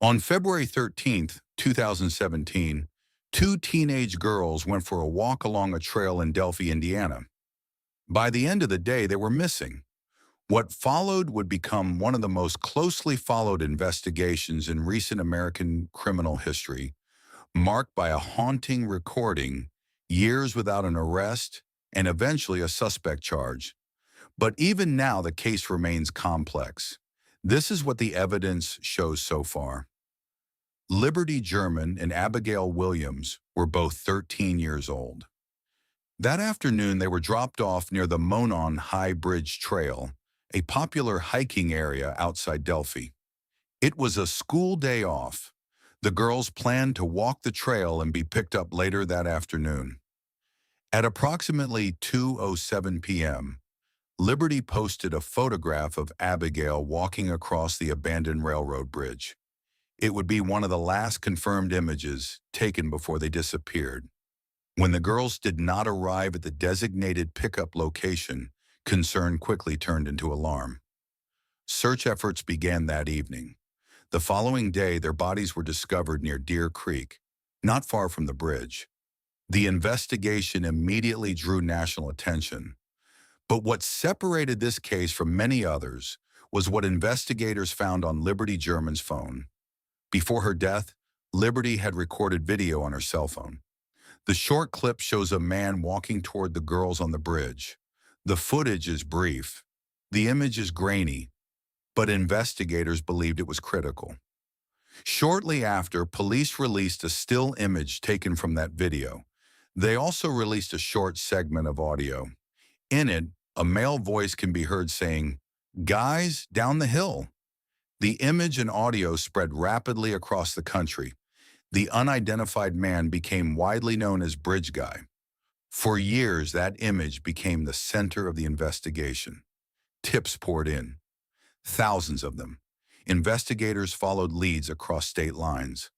On February 13th, 2017, two teenage girls went for a walk along a trail in Delphi, Indiana. By the end of the day, they were missing. What followed would become one of the most closely followed investigations in recent American criminal history, marked by a haunting recording, years without an arrest, and eventually a suspect charge. But even now, the case remains complex. This is what the evidence shows so far. Liberty German and Abigail Williams were both 13 years old. That afternoon, they were dropped off near the Monon High Bridge Trail, a popular hiking area outside Delphi. It was a school day off. The girls planned to walk the trail and be picked up later that afternoon. At approximately 2:07 p.m., Liberty posted a photograph of Abigail walking across the abandoned railroad bridge. It would be one of the last confirmed images taken before they disappeared. When the girls did not arrive at the designated pickup location, concern quickly turned into alarm. Search efforts began that evening. The following day, their bodies were discovered near Deer Creek, not far from the bridge. The investigation immediately drew national attention. But what separated this case from many others was what investigators found on Liberty German's phone. Before her death, Liberty had recorded video on her cell phone. The short clip shows a man walking toward the girls on the bridge. The footage is brief. The image is grainy, but investigators believed it was critical. Shortly after, police released a still image taken from that video. They also released a short segment of audio. In it, a male voice can be heard saying, "Guys, down the hill." The image and audio spread rapidly across the country. The unidentified man became widely known as Bridge Guy. For years, that image became the center of the investigation. Tips poured in, thousands of them. Investigators followed leads across state lines.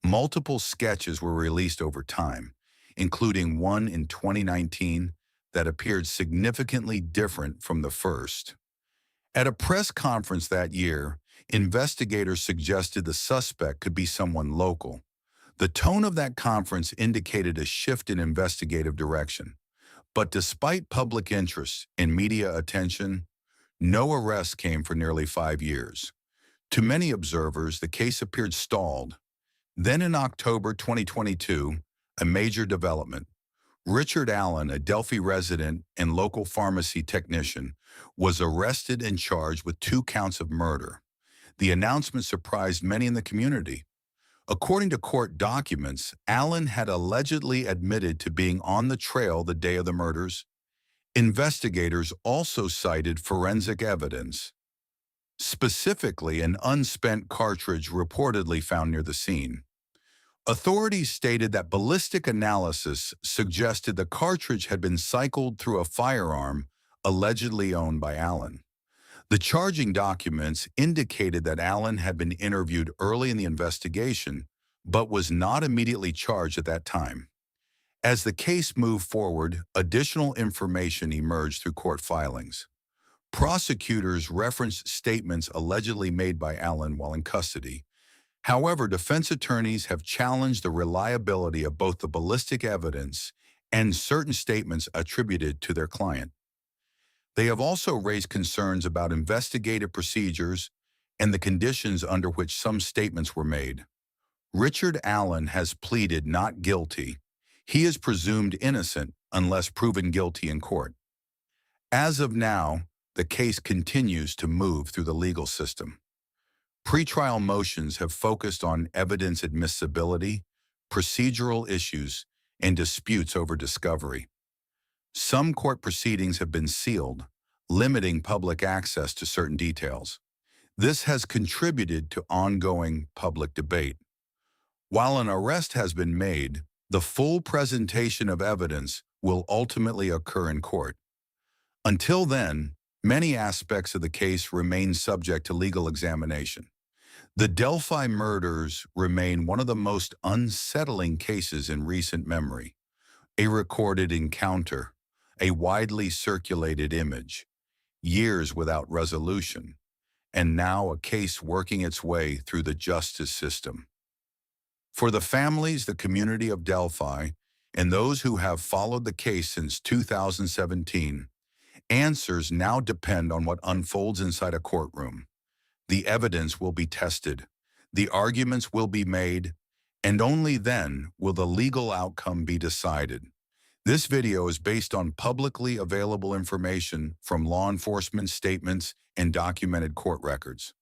Multiple sketches were released over time, including one in 2019 that appeared significantly different from the first. At a press conference that year, investigators suggested the suspect could be someone local. The tone of that conference indicated a shift in investigative direction. But despite public interest and media attention, no arrests came for nearly 5 years. To many observers, the case appeared stalled. Then in October 2022, a major development. Richard Allen, a Delphi resident and local pharmacy technician, was arrested and charged with 2 counts of murder. The announcement surprised many in the community. According to court documents, Allen had allegedly admitted to being on the trail the day of the murders. Investigators also cited forensic evidence, specifically an unspent cartridge reportedly found near the scene. Authorities stated that ballistic analysis suggested the cartridge had been cycled through a firearm allegedly owned by Allen. The charging documents indicated that Allen had been interviewed early in the investigation, but was not immediately charged at that time. As the case moved forward, additional information emerged through court filings. Prosecutors referenced statements allegedly made by Allen while in custody. However, defense attorneys have challenged the reliability of both the ballistic evidence and certain statements attributed to their client. They have also raised concerns about investigative procedures and the conditions under which some statements were made. Richard Allen has pleaded not guilty. He is presumed innocent unless proven guilty in court. As of now, the case continues to move through the legal system. Pretrial motions have focused on evidence admissibility, procedural issues, and disputes over discovery. Some court proceedings have been sealed, limiting public access to certain details. This has contributed to ongoing public debate. While an arrest has been made, the full presentation of evidence will ultimately occur in court. Until then, many aspects of the case remain subject to legal examination. The Delphi murders remain one of the most unsettling cases in recent memory. A recorded encounter, a widely circulated image, years without resolution, and now a case working its way through the justice system. For the families, the community of Delphi, and those who have followed the case since 2017, answers now depend on what unfolds inside a courtroom. The evidence will be tested, the arguments will be made, and only then will the legal outcome be decided. This video is based on publicly available information from law enforcement statements and documented court records.